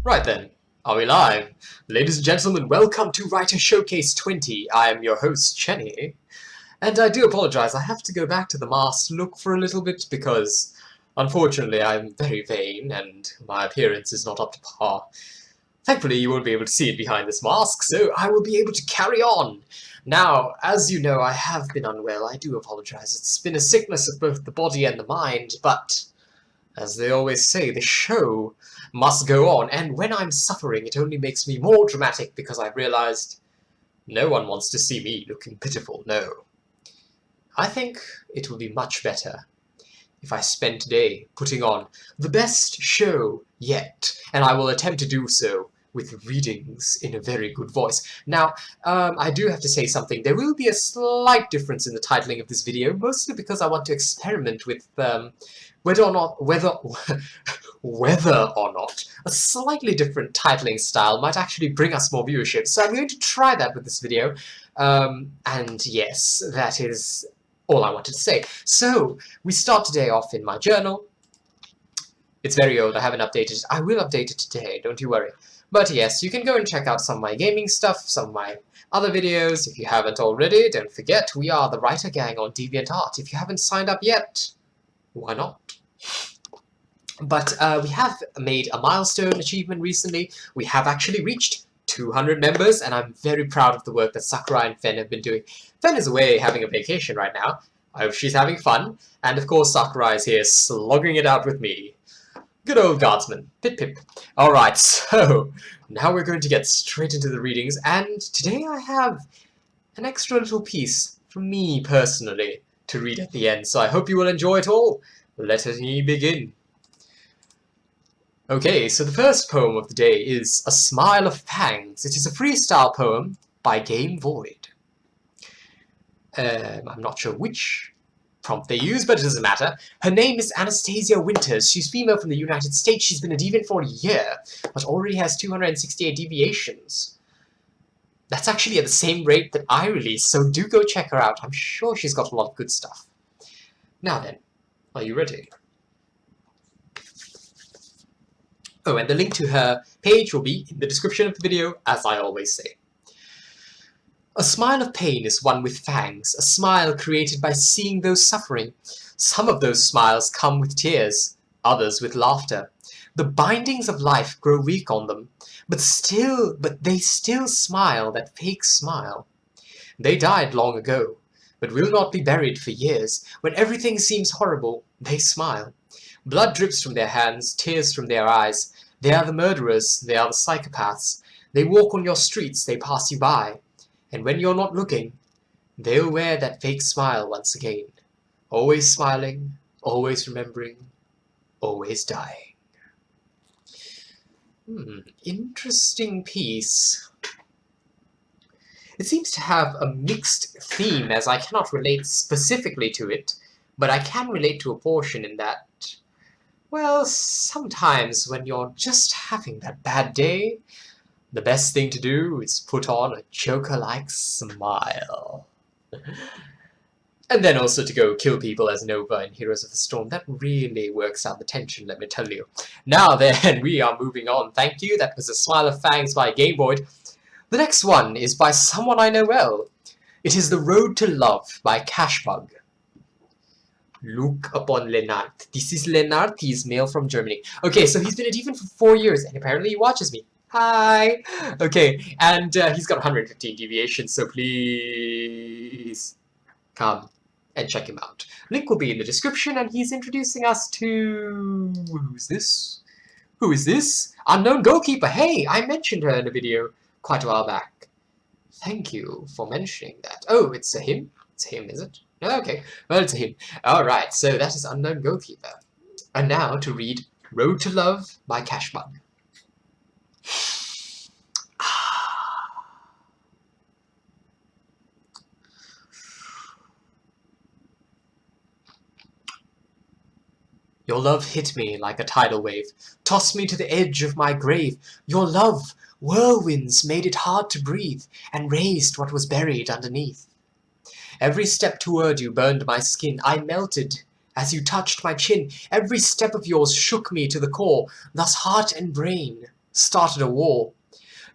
Right then, are we live? Ladies and gentlemen, welcome to Writer Showcase 20. I am your host, Chen, and I do apologize, I have to go back to the mask look for a little bit because, unfortunately, I'm very vain and my appearance is not up to par. Thankfully, you won't be able to see it behind this mask, so I will be able to carry on. Now, as you know, I have been unwell. I do apologize. It's been a sickness of both the body and the mind, but as they always say, the show must go on, and when I'm suffering, it only makes me more dramatic because I've realized no one wants to see me looking pitiful, no. I think it will be much better if I spend today putting on the best show yet, and I will attempt to do so with readings in a very good voice. Now, I do have to say something. There will be a slight difference in the titling of this video, mostly because I want to experiment with whether or not a slightly different titling style might actually bring us more viewership. So I'm going to try that with this video. And yes, that is all I wanted to say. So we start today off in my journal. It's very old, I haven't updated it. I will update it today, don't you worry. But yes, you can go and check out some of my gaming stuff, some of my other videos. If you haven't already, don't forget, we are the Writer Gang on Deviant Art. If you haven't signed up yet, why not? But we have made a milestone achievement recently. We have actually reached 200 members, and I'm very proud of the work that Sakurai and Fen have been doing. Fen is away having a vacation right now. I hope she's having fun. And of course, Sakurai is here slogging it out with me. Good old guardsman. Pip pip. Alright, so now we're going to get straight into the readings, and today I have an extra little piece from me personally to read at the end, so I hope you will enjoy it all. Let me begin. Okay, so the first poem of the day is A Smile of Fangs. It is a freestyle poem by Game Void. I'm not sure which prompt they use, but it doesn't matter. Her name is Anastasia Winters. She's female from the United States. She's been a deviant for a year, but already has 268 deviations. That's actually at the same rate that I released, so do go check her out. I'm sure she's got a lot of good stuff. Now then, are you ready? Oh, and the link to her page will be in the description of the video, as I always say. A smile of pain is one with fangs, a smile created by seeing those suffering. Some of those smiles come with tears, others with laughter. The bindings of life grow weak on them, but they still smile that fake smile. They died long ago, but will not be buried for years. When everything seems horrible, they smile. Blood drips from their hands, tears from their eyes. They are the murderers, they are the psychopaths. They walk on your streets, they pass you by. And when you're not looking, they'll wear that fake smile once again. Always smiling, always remembering, always dying. Interesting piece. It seems to have a mixed theme, as I cannot relate specifically to it, but I can relate to a portion in that, well, sometimes when you're just having that bad day, the best thing to do is put on a Joker-like smile. And then also to go kill people as Nova in Heroes of the Storm. That really works out the tension, let me tell you. Now then, we are moving on. Thank you. That was A Smile of Fangs by Game Void. The next one is by someone I know well. It is The Road to Love by Cashbug. Look upon Lennart. This is Lennart. He's male from Germany. Okay, so he's been a deviant for 4 years, and apparently he watches me. Hi! Okay, and he's got 115 deviations, so please come and check him out. Link will be in the description, and he's introducing us to... Who's this? Who is this? Unknown Goalkeeper! Hey! I mentioned her in a video quite a while back. Thank you for mentioning that. Oh, it's a him? It's a him, is it? Okay, well, it's a him. Alright, so that is Unknown Goalkeeper. And now to read Road to Love by Cashbug. Your love hit me like a tidal wave, tossed me to the edge of my grave. Your love, whirlwinds made it hard to breathe, and raised what was buried underneath. Every step toward you burned my skin. I melted as you touched my chin. Every step of yours shook me to the core. Thus heart and brain started a war.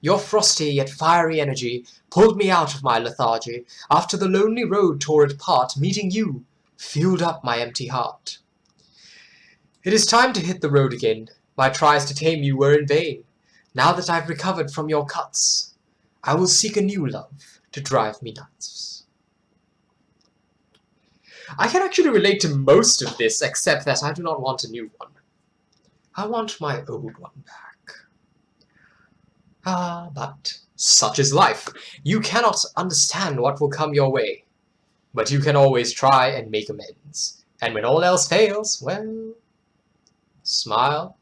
Your frosty yet fiery energy pulled me out of my lethargy. After the lonely road tore it apart, meeting you fueled up my empty heart. It is time to hit the road again. My tries to tame you were in vain. Now that I've recovered from your cuts, I will seek a new love to drive me nuts. I can actually relate to most of this, except that I do not want a new one. I want my old one back. But such is life. You cannot understand what will come your way. But you can always try and make amends. And when all else fails, well, smile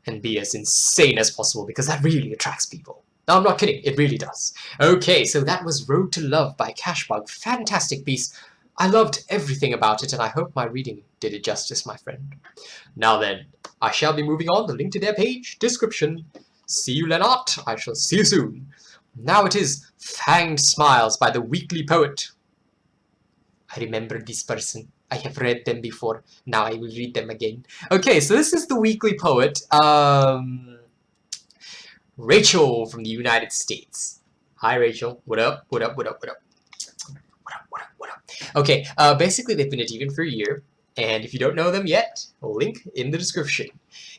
and be as insane as possible, because that really attracts people. No, I'm not kidding, it really does. Okay, so that was Road to Love by Cashbug. Fantastic piece. I loved everything about it, and I hope my reading did it justice, my friend. Now then, I shall be moving on. The link to their page, description. See you, Lennart. I shall see you soon. Now it is Fanged Smiles by the Weekly Poet. I remember this person. I have read them before. Now I will read them again. Okay, so this is the Weekly Poet. Rachel from the United States. Hi, Rachel. What up? What up? What up? What up? What up? What up? What up? Okay, basically they've been a Deviant for a year. And if you don't know them yet, link in the description.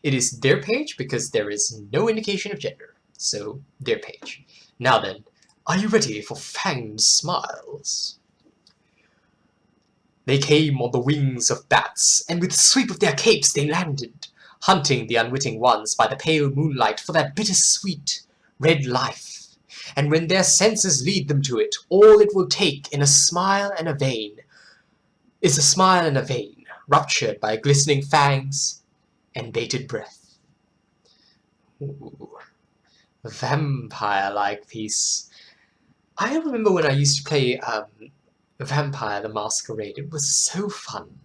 It is their page because there is no indication of gender. So, their page. Now then, are you ready for Fanged Smiles? They came on the wings of bats, and with the sweep of their capes they landed, hunting the unwitting ones by the pale moonlight for that bittersweet red life. And when their senses lead them to it, all it will take in a smile and a vein is a smile and a vein, ruptured by glistening fangs and bated breath. Ooh, a vampire-like piece. I remember when I used to play Vampire the Masquerade. It was so fun.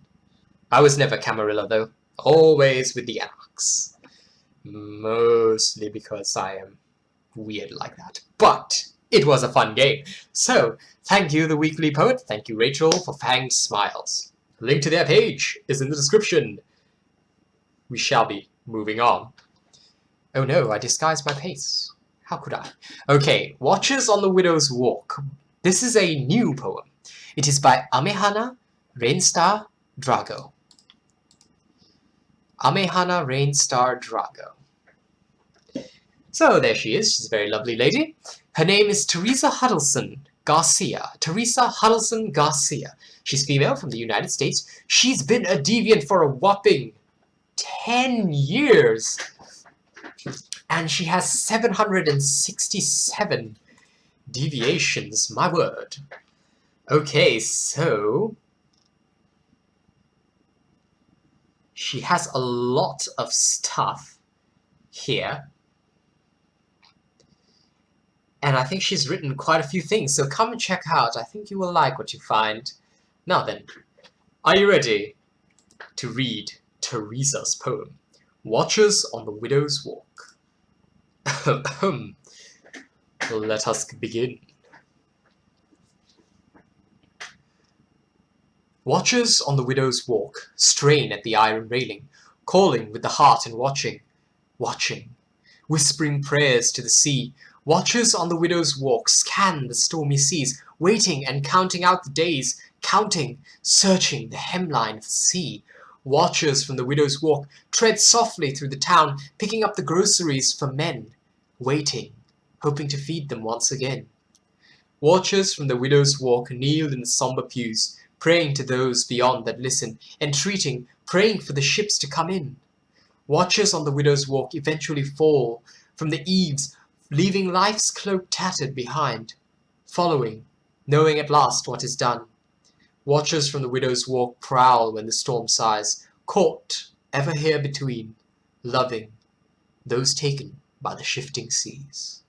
I was never Camarilla though. Always with the axe. Mostly because I am weird like that. But it was a fun game. So, thank you, the Weekly Poet. Thank you, Rachel, for Fanged Smiles. Link to their page is in the description. We shall be moving on. Oh no, I disguised my pace. How could I? Okay, Watchers on the Widow's Walk. This is a new poem. It is by Amehana Rainstar Drago. Amehana Rainstar Drago. So there she is. She's a very lovely lady. Her name is Teresa Huddleston Garcia. Teresa Huddleston Garcia. She's female from the United States. She's been a deviant for a whopping 10 years. And she has 767 deviations. My word. Okay, so she has a lot of stuff here. And I think she's written quite a few things, so come and check out. I think you will like what you find. Now then, are you ready to read Teresa's poem, Watchers on the Widow's Walk? Let us begin. Watchers on the Widow's Walk strain at the iron railing, calling with the heart and watching, watching, whispering prayers to the sea. Watchers on the Widow's Walk scan the stormy seas, waiting and counting out the days, counting, searching the hemline of the sea. Watchers from the Widow's Walk tread softly through the town, picking up the groceries for men, waiting, hoping to feed them once again. Watchers from the Widow's Walk kneel in the somber pews, praying to those beyond that listen, entreating, praying for the ships to come in. Watchers on the Widow's Walk eventually fall from the eaves, leaving life's cloak tattered behind, following, knowing at last what is done. Watchers from the Widow's Walk prowl when the storm sighs, caught, ever here between, loving, those taken by the shifting seas.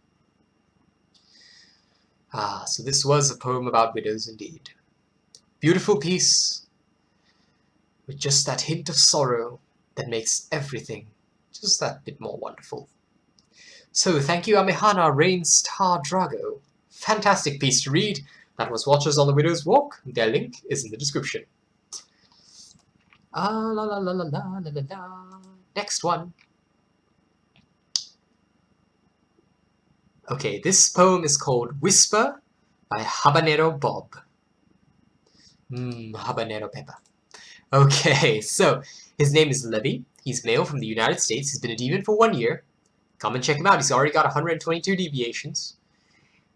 So this was a poem about widows indeed. Beautiful piece, with just that hint of sorrow that makes everything just that bit more wonderful. So thank you, Amehana Rainstar Drago. Fantastic piece to read. That was Watchers on the Widow's Walk. Their link is in the description. La la la la la la la la. Next one. Okay, this poem is called Whisper by Habanero Bob. Habanero pepper. Okay, so his name is Levy. He's male from the United States. He's been a deviant for 1 year. Come and check him out. He's already got 122 deviations.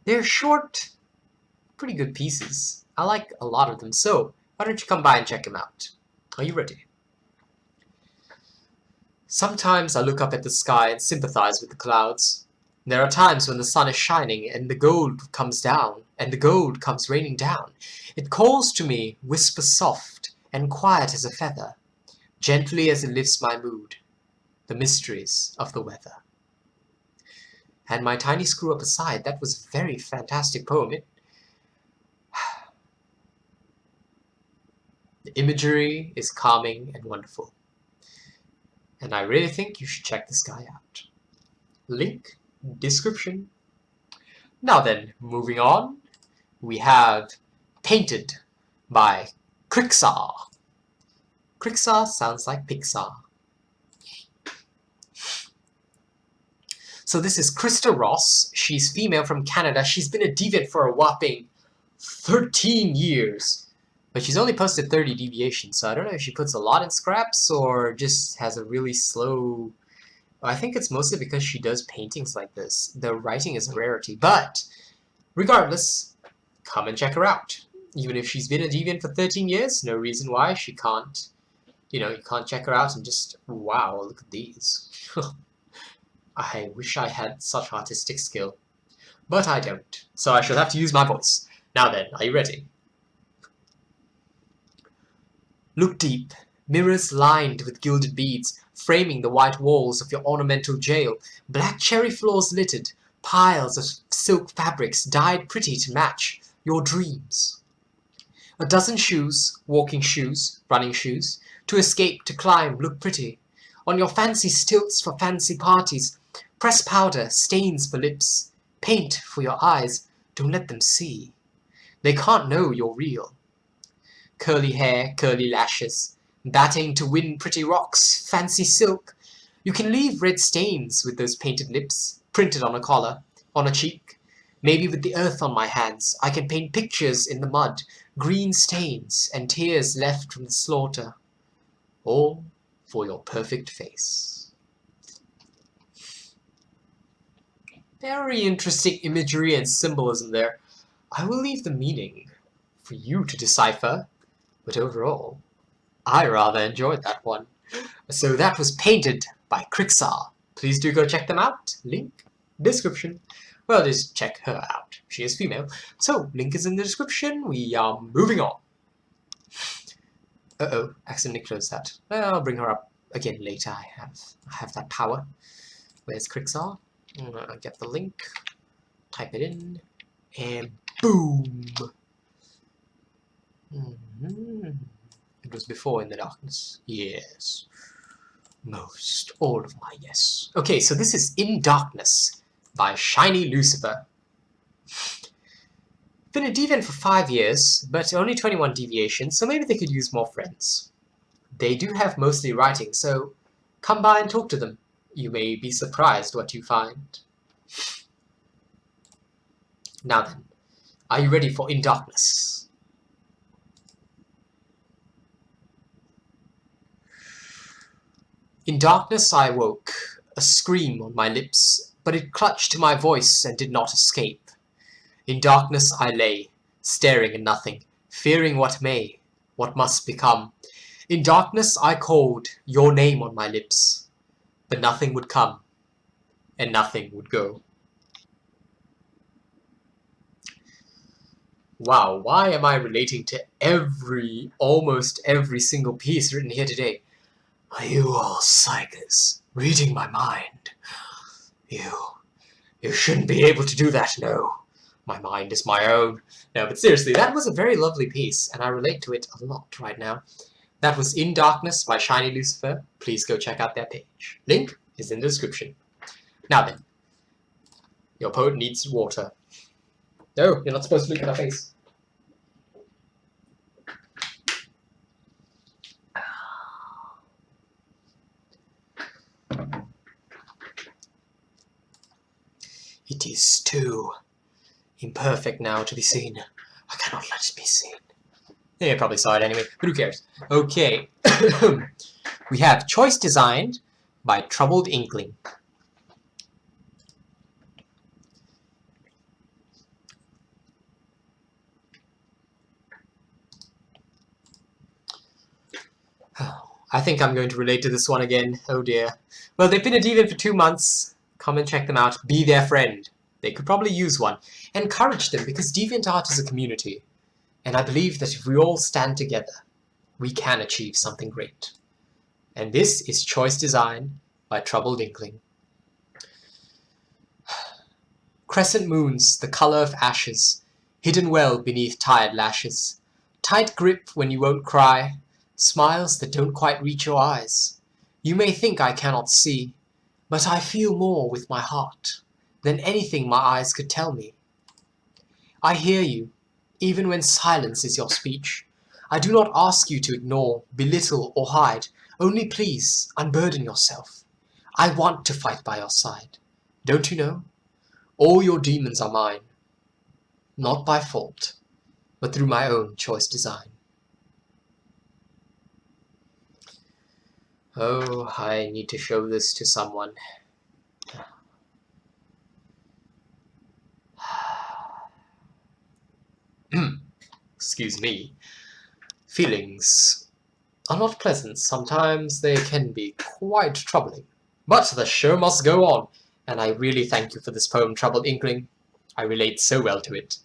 They're short, pretty good pieces. I like a lot of them, so why don't you come by and check him out? Are you ready? Sometimes I look up at the sky and sympathize with the clouds. There are times when the sun is shining and the gold comes down, and the gold comes raining down. It calls to me, whisper soft and quiet as a feather, gently as it lifts my mood, the mysteries of the weather. And my tiny screw up aside, that was a very fantastic poem. The imagery is calming and wonderful. And I really think you should check this guy out. Link, description. Now then, moving on, we have Painted by Crixar. Crixar sounds like Pixar. So this is Krista Ross. She's female from Canada. She's been a deviant for a whopping 13 years. But she's only posted 30 deviations, so I don't know if she puts a lot in scraps or just has a really slow... I think it's mostly because she does paintings like this. The writing is a rarity, but regardless, come and check her out. Even if she's been a deviant for 13 years, no reason why she can't, you can't check her out and just, wow, look at these. I wish I had such artistic skill, but I don't, so I shall have to use my voice. Now then, are you ready? Look deep, mirrors lined with gilded beads, framing the white walls of your ornamental jail, black cherry floors littered, piles of silk fabrics dyed pretty to match your dreams. A dozen shoes, walking shoes, running shoes, to escape, to climb, look pretty. On your fancy stilts for fancy parties, press powder, stains for lips, paint for your eyes, don't let them see. They can't know you're real. Curly hair, curly lashes, batting to win pretty rocks, fancy silk. You can leave red stains with those painted lips, printed on a collar, on a cheek. Maybe with the earth on my hands, I can paint pictures in the mud, green stains and tears left from the slaughter. All for your perfect face. Very interesting imagery and symbolism there. I will leave the meaning for you to decipher. But overall, I rather enjoyed that one. So that was Painted by Crixar. Please do go check them out. Link, description. Well, just check her out. She is female. So, link is in the description. We are moving on. Uh-oh, accidentally closed that. Well, I'll bring her up again later. I have that power. Where's Crixar? I'll get the link. Type it in. And boom! It was before In the Darkness. Yes. Most. All of my yes. Okay, so this is In Darkness by Shiny Lucifer. Been a deviant for 5 years, but only 21 deviations, so maybe they could use more friends. They do have mostly writing, so come by and talk to them. You may be surprised what you find. Now then, are you ready for In Darkness? In darkness I woke, a scream on my lips, but it clutched to my voice and did not escape. In darkness I lay, staring at nothing, fearing what may, what must become. In darkness I called your name on my lips, but nothing would come, and nothing would go. Wow, why am I relating to almost every single piece written here today? Are you all psychers, reading my mind? You shouldn't be able to do that, no. My mind is my own. No, but seriously, that was a very lovely piece, and I relate to it a lot right now. That was In Darkness by Shiny Lucifer. Please go check out their page. Link is in the description. Now then, your poet needs water. No, you're not supposed to look at our face. He It is too imperfect now to be seen. I cannot let it be seen. Yeah, you probably saw it anyway, but who cares? Okay. We have Choice Designed by Troubled Inkling. I think I'm going to relate to this one again. Oh dear. Well, they've been a Deviant for 2 months. Come and check them out. Be their friend. They could probably use one. Encourage them, because Deviant Art is a community. And I believe that if we all stand together, we can achieve something great. And this is Choice Design by Troubled Inkling. Crescent moons, the color of ashes, hidden well beneath tired lashes. Tight grip when you won't cry, smiles that don't quite reach your eyes. You may think I cannot see, but I feel more with my heart than anything my eyes could tell me. I hear you, even when silence is your speech. I do not ask you to ignore, belittle, or hide. Only please, unburden yourself. I want to fight by your side. Don't you know? All your demons are mine. Not by fault, but through my own choice design. Oh, I need to show this to someone. Excuse me. Feelings are not pleasant. Sometimes they can be quite troubling. But the show must go on, and I really thank you for this poem, Troubled Inkling. I relate so well to it.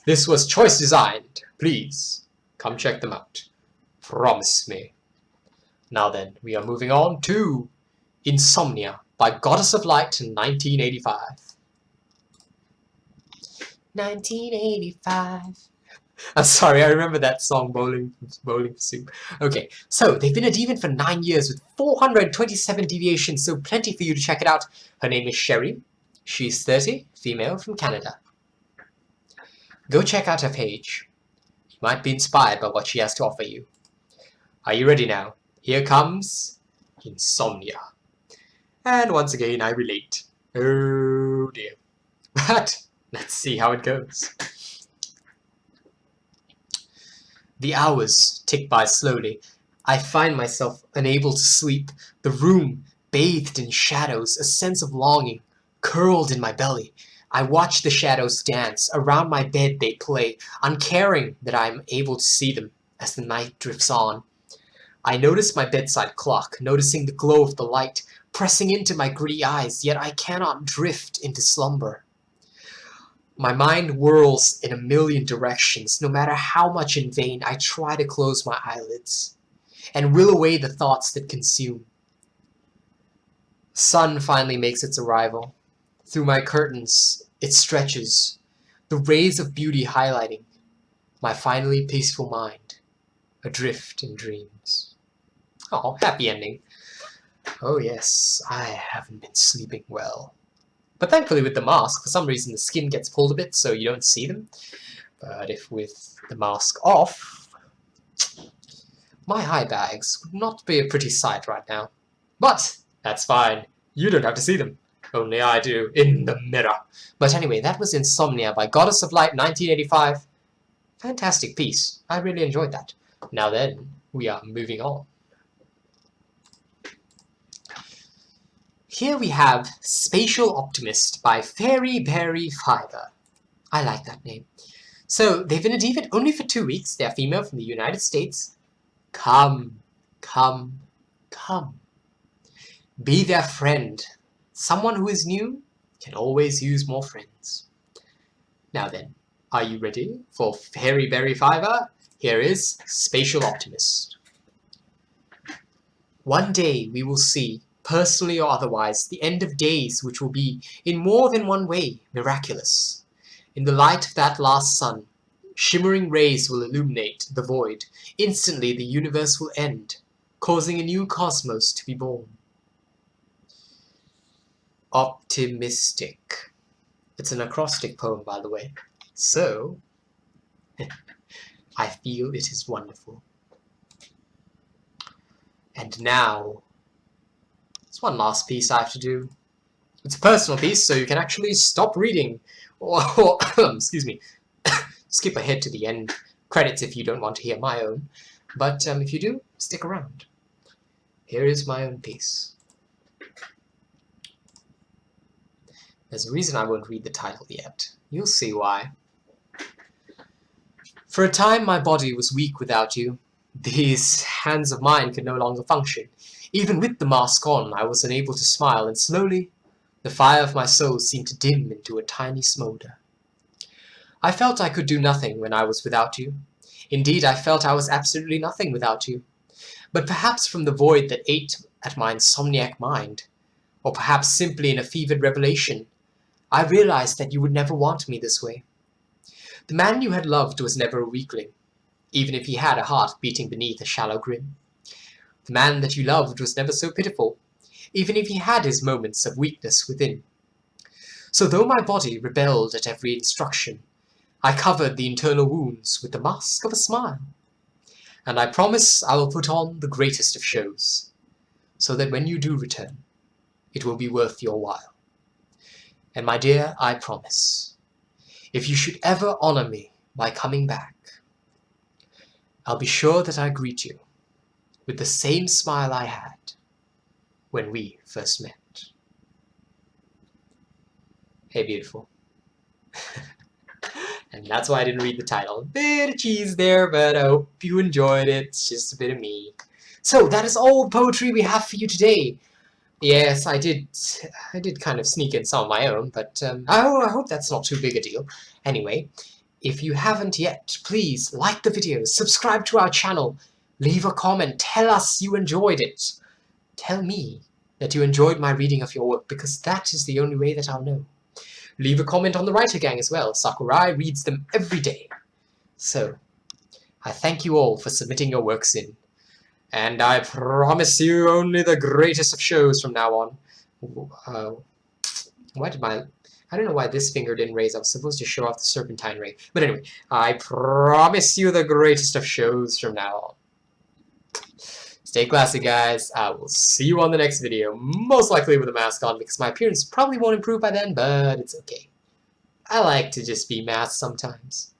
This was Choice Designed. Please, come check them out. Promise me. Now then, we are moving on to Insomnia by Goddess of Light in 1985. 1985. I'm sorry, I remember that song, Bowling for Soup. Okay, so they've been a Deviant for 9 years with 427 deviations, so plenty for you to check it out. Her name is Sherry. She's 30, female from Canada. Go check out her page. You might be inspired by what she has to offer you. Are you ready now? Here comes Insomnia. And once again, I relate. Oh dear. But let's see how it goes. The hours tick by slowly. I find myself unable to sleep. The room bathed in shadows, a sense of longing curled in my belly. I watch the shadows dance. Around my bed they play, uncaring that I am able to see them as the night drifts on. I notice my bedside clock, noticing the glow of the light pressing into my greedy eyes, yet I cannot drift into slumber. My mind whirls in a million directions. No matter how much in vain I try to close my eyelids and will away the thoughts that consume. Sun finally makes its arrival. Through my curtains it stretches, the rays of beauty highlighting my finally peaceful mind, adrift in dreams. Oh, happy ending. Oh yes, I haven't been sleeping well. But thankfully with the mask, for some reason the skin gets pulled a bit so you don't see them. But if with the mask off, my eye bags would not be a pretty sight right now. But that's fine. You don't have to see them. Only I do, in the mirror. But anyway, that was Insomnia by Goddess of Light, 1985. Fantastic piece. I really enjoyed that. Now then, we are moving on. Here we have Spatial Optimist by Fairy Berry Fiber. I like that name. So, they've been a Deviant only for 2 weeks. They're female from the United States. Come, come, come. Be their friend. Someone who is new can always use more friends. Now then, are you ready for Fairy Berry Fiber? Here is Spatial Optimist. One day we will see, personally or otherwise, the end of days which will be, in more than one way, miraculous. In the light of that last sun, shimmering rays will illuminate the void. Instantly the universe will end, causing a new cosmos to be born. Optimistic. It's an acrostic poem, by the way. So, I feel it is wonderful. And now, there's one last piece I have to do. It's a personal piece, so you can actually stop reading. Or excuse me, skip ahead to the end credits if you don't want to hear my own. But if you do, stick around. Here is my own piece. There's a reason I won't read the title yet. You'll see why. For a time my body was weak without you. These hands of mine could no longer function. Even with the mask on, I was unable to smile, and slowly the fire of my soul seemed to dim into a tiny smolder. I felt I could do nothing when I was without you. Indeed, I felt I was absolutely nothing without you. But perhaps from the void that ate at my insomniac mind, or perhaps simply in a fevered revelation, I realized that you would never want me this way. The man you had loved was never a weakling, even if he had a heart beating beneath a shallow grin. The man that you loved was never so pitiful, even if he had his moments of weakness within. So though my body rebelled at every instruction, I covered the internal wounds with the mask of a smile. And I promise I will put on the greatest of shows, so that when you do return, it will be worth your while. And my dear, I promise, if you should ever honor me by coming back, I'll be sure that I greet you with the same smile I had when we first met. Hey, beautiful. And that's why I didn't read the title. A bit of cheese there, but I hope you enjoyed it. It's just a bit of me. So that is all the poetry we have for you today. Yes, I did kind of sneak in some of my own, but I hope that's not too big a deal. Anyway, if you haven't yet, please like the video, subscribe to our channel, leave a comment, tell us you enjoyed it. Tell me that you enjoyed my reading of your work, because that is the only way that I'll know. Leave a comment on the Writer Gang as well. Sakurai reads them every day. So, I thank you all for submitting your works in. And I promise you only the greatest of shows from now on. I don't know why this finger didn't raise. I was supposed to show off the serpentine ray. But anyway, I promise you the greatest of shows from now on. Stay classy, guys. I will see you on the next video. Most likely with a mask on, because my appearance probably won't improve by then, but it's okay. I like to just be masked sometimes.